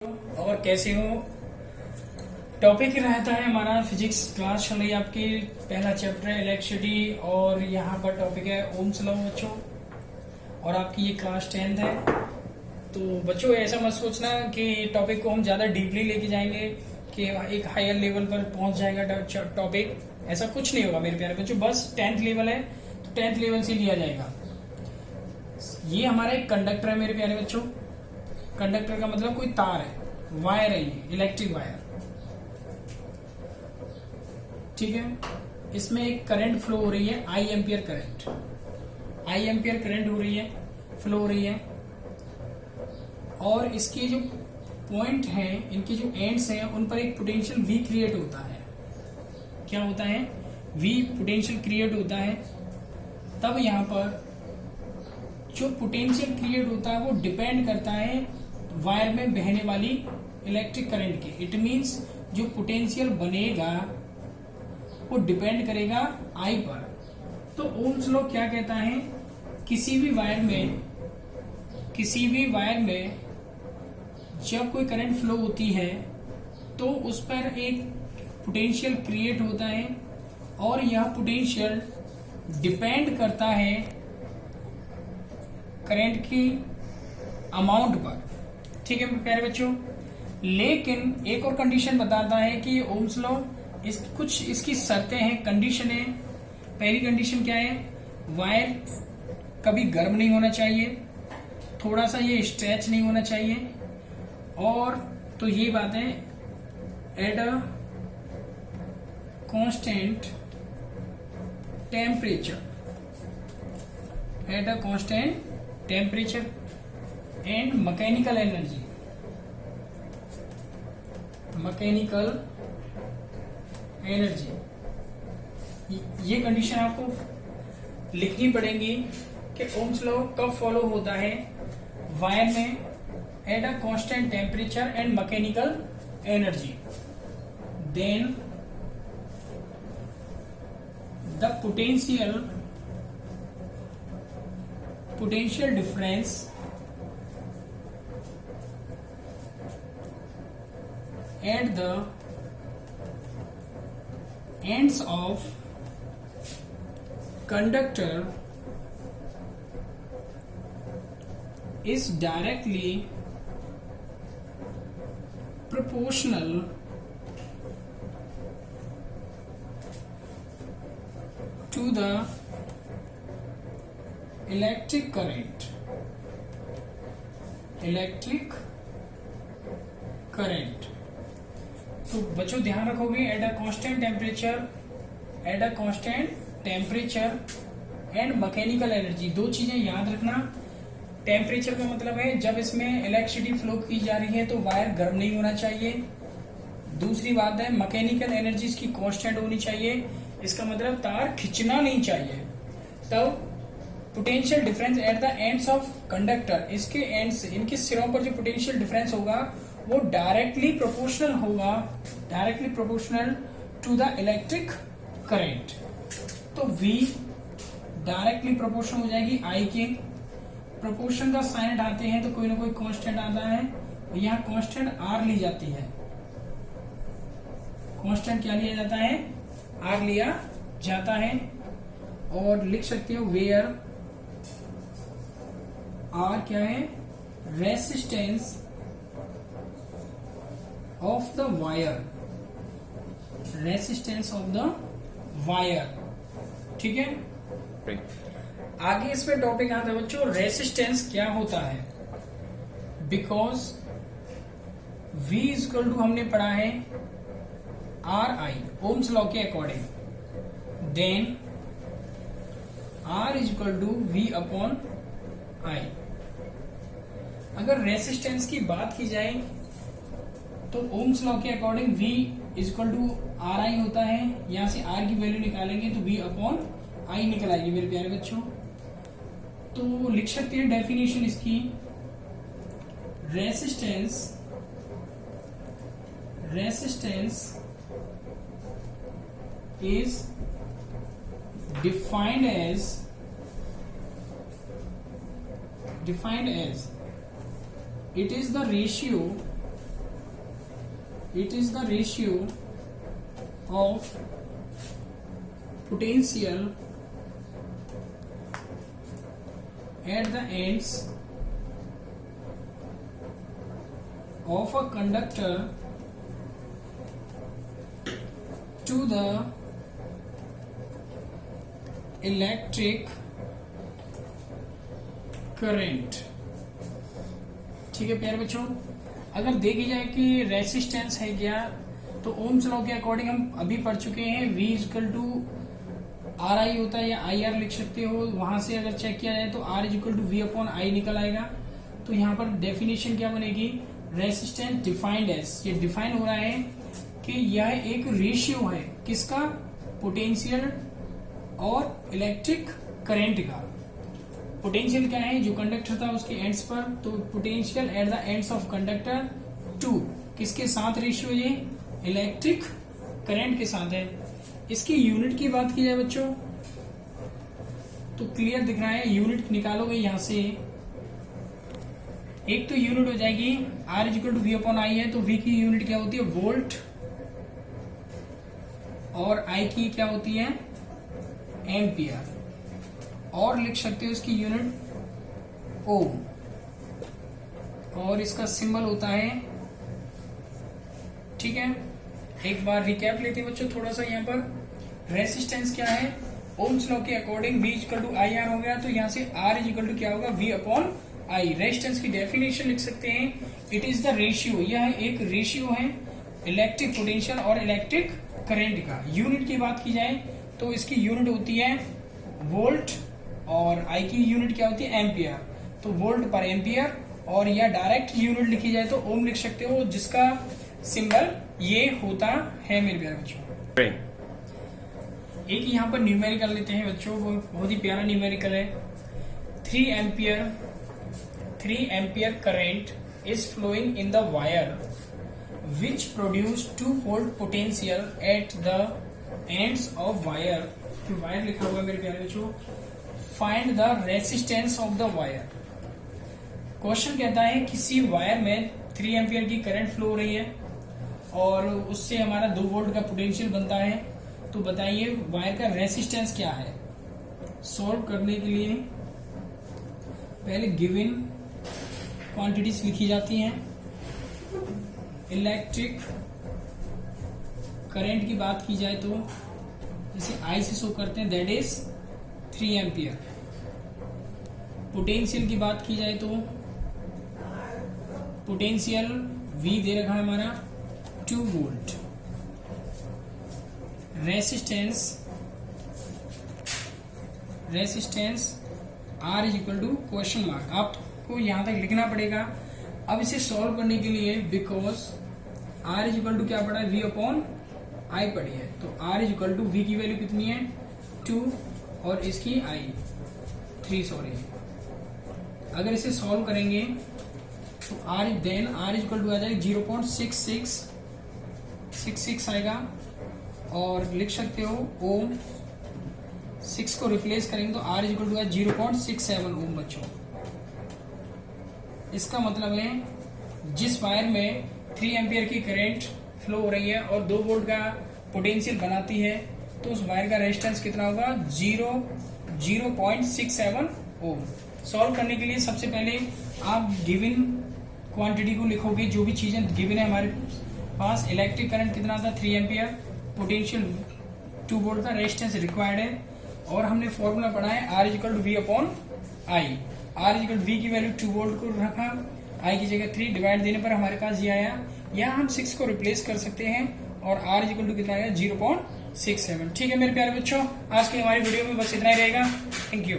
और कैसे हो। टॉपिक रहता है हमारा फिजिक्स क्लास चल रही है आपकी, पहला चैप्टर है इलेक्ट्रिसिटी और यहाँ पर टॉपिक है ओम्स लॉ बच्चों। और आपकी ये क्लास 10th है। तो बच्चों ऐसा मत सोचना कि टॉपिक को हम ज़्यादा डीपली लेके जाएंगे कि एक हायर लेवल पर पहुंच जाएगा टॉपिक। ऐसा कुछ नहीं होगा मेरे प्यारे बच्चों, बस 10th लेवल है तो 10th लेवल से लिया जाएगा। ये हमारा एक कंडक्टर है मेरे प्यारे बच्चों। कंडक्टर का मतलब कोई तार है, वायर है, ये इलेक्ट्रिक वायर, ठीक है। इसमें एक करंट फ्लो हो रही है, आई एम्पियर करंट हो रही है, फ्लो हो रही है। और इसके जो पॉइंट हैं, इनके जो एंड्स हैं, उन पर एक पोटेंशियल वी क्रिएट होता है। क्या होता है? वी पोटेंशियल क्रिएट होता है। तब यहां पर जो पोटेंशियल क्रिएट होता है वो डिपेंड करता है वायर में बहने वाली इलेक्ट्रिक करंट के। इट मींस जो पोटेंशियल बनेगा वो डिपेंड करेगा आई पर। तो ओम्स लॉ क्या कहता है? किसी भी वायर में जब कोई करंट फ्लो होती है तो उस पर एक पोटेंशियल क्रिएट होता है और यह पोटेंशियल डिपेंड करता है करंट की अमाउंट पर, ठीक है प्यारे बच्चों। लेकिन एक और कंडीशन बताता है कि ओम्स लॉ कुछ इसकी शर्तें हैं, कंडीशन है। पहली कंडीशन क्या है? वायर कभी गर्म नहीं होना चाहिए, थोड़ा सा ये स्ट्रेच नहीं होना चाहिए, और तो ये बात है eight a constant temperature and mechanical energy. ये कंडीशन आपको लिखनी पड़ेगी कि ओम्स लॉ कब फॉलो होता है वायर में at a constant temperature and mechanical energy. Then the potential difference at the ends of conductor is directly proportional to the electric current. तो बच्चों ध्यान रखोगे eight a constant temperature and mechanical energy. दो चीजें याद रखना। Temperature का मतलब है जब इसमें इलेक्ट्रिसिटी फ्लो की जा रही है तो वायर गर्म नहीं होना चाहिए। दूसरी बात है मैकेनिकल एनर्जी इसकी कांस्टेंट होनी चाहिए, इसका मतलब तार खिंचना नहीं चाहिए। तब potential difference at the ends of conductor, इसके एंड्स, इनके सिरों पर जो पोटेंशियल डिफरेंस होगा वो directly proportional to the electric current. तो V डायरेक्टली प्रोपोर्शनल हो जाएगी I के। प्रोपोर्शन का साइन हटाते हैं तो कोई ना कोई कांस्टेंट आता है, यहाँ कांस्टेंट R ली जाती है। कांस्टेंट क्या लिया जाता है? R लिया जाता है। और लिख सकते हो वेयर R क्या है? रेसिस्टेंस ऑफ द वायर, ठीक है। आगे इसमें टॉपिक आता है बच्चों रेसिस्टेंस क्या होता है। बिकॉज V इक्वल टू हमने पढ़ा है RI ओम्स लॉ के according. Then R is equal to V upon I। अगर रेसिस्टेंस की बात की जाए तो ओम्स लॉ के according V is equal to RI होता है। यहां से R की वैल्यू निकालेंगे तो V अपॉन I निकल आएगी मेरे प्यारे बच्चों। तो लिख सकते हैं डेफिनेशन इसकी, resistance is defined as it is the ratio It is the ratio of potential at the ends of a conductor to the electric current। ठीक है प्यारे बच्चों, अगर देखी जाए कि रेसिस्टेंस है क्या, तो ओम्स लॉ के अकॉर्डिंग हम अभी पढ़ चुके हैं V equal to R I होता है, या आई आर लिख सकते हो। वहां से अगर चेक किया जाए तो R equal to V upon I निकल आएगा। तो यहाँ पर डेफिनेशन क्या बनेगी, रेसिस्टेंस डिफाइंड एज, ये डिफाइन हो रहा है कि यह एक रेशियो है किसका, पोटेंशियल और इलेक्ट्रिक करंट का। पोटेंशियल क्या है, जो कंडक्टर था उसके एंड्स पर, तो potential at the ends of conductor to किसके साथ रेशियो, ये इलेक्ट्रिक करंट के साथ है। इसकी यूनिट की बात की जाए बच्चों तो क्लियर दिख रहा है, यूनिट निकालोगे यहां से, एक तो यूनिट हो जाएगी R equal to V upon I है, तो V की यूनिट क्या होती है, वोल्ट, और I की क्या होती है, एम्पियर, और लिख सकते हो इसकी यूनिट ओम, और इसका सिंबल होता है। ठीक है, एक बार रिकैप लेते हैं बच्चों थोड़ा सा। यहाँ पर रेसिस्टेंस क्या है, ओम्स लॉ के according V equal to I R हो गया, तो यहाँ से R इक्वल टू क्या होगा, V अपॉन आई। रेजिस्टेंस की डेफिनेशन लिख सकते हैं, इट इज द रेशियो, यह एक रेशियो है इलेक्ट्रिक पोटेंशियल और इलेक्ट्रिक करंट का। यूनिट की बात की जाए तो इसकी यूनिट होती है वोल्ट, और आई की यूनिट क्या होती है, एम्पियर, तो वोल्ट पर एम्पियर, और या डायरेक्ट यूनिट लिखी जाए तो ओम लिख सकते हो, जिसका सिंबल ये होता है मेरे प्यारे बच्चों। एक यहाँ पर न्यूमेरिकल लेते हैं बच्चों, वो बहुत ही प्यारा न्यूमेरिकल है। 3 ampere current is flowing in the wire which produce 2 volt potential at the ends of wire। तो वायर लिखा हुआ है मेरे प्यारे बच्चों। Find the resistance of the wire. Question कहता है किसी वायर में 3 एम्पियर की करंट फ्लो हो रही है और उससे हमारा 2 वोल्ट का पोटेंशियल बनता है, तो बताइए वायर का रेसिस्टेंस क्या है। सॉल्व करने के लिए पहले गिवन क्वांटिटीज लिखी जाती हैं। इलेक्ट्रिक करंट की बात की जाए तो जैसे आई से शो करते हैं, दैट इज 3 एम्पियर। पोटेंशियल की बात की जाए तो पोटेंशियल V दे रखा है हमारा 2 volt. Resistance R is equal to question mark, आपको यहां तक लिखना पड़ेगा। अब इसे सॉल्व करने के लिए because R is equal to क्या पड़ा है, V अपॉन I पड़ी है, तो R is equal to V की वैल्यू कितनी है 2 और इसकी I 3 सॉरी। अगर इसे सॉल्व करेंगे तो R इज इक्वल टू आ जाएगा 0.6666 आएगा, और लिख सकते हो ओम। 6 को रिप्लेस करेंगे तो R इज इक्वल टू आ 0.67 ओम बच्चों। इसका मतलब है जिस वायर में 3 एम्पियर की करंट फ्लो हो रही है और 2 वोल्ट का पोटेंशियल बनाती है, तो उस वायर का रेजिस्टेंस कितना होगा 0.67 ओम। सॉल्व करने के लिए सबसे पहले आप गिवन क्वांटिटी को लिखोगे, जो भी चीजें गिवन है हमारे पास। इलेक्ट्रिक करंट कितना था 3 एम्पियर, पोटेंशियल 2 वोल्ट का, रेजिस्टेंस रिक्वायर्ड है, और हमने फॉर्मूला पढ़ा है R equal to V upon I. R equal to V की वैल्यू 2 वोल्ट को रखा, I की जगह 3, डिवाइड देने पर हमारे पास ये आया। यहाँ हम 6 को रिप्लेस कर सकते हैं और R इक्वल टू कितना आया 0.67। ठीक है मेरे प्यारे बच्चों, आज की हमारी वीडियो में बस इतना ही रहेगा। Thank you.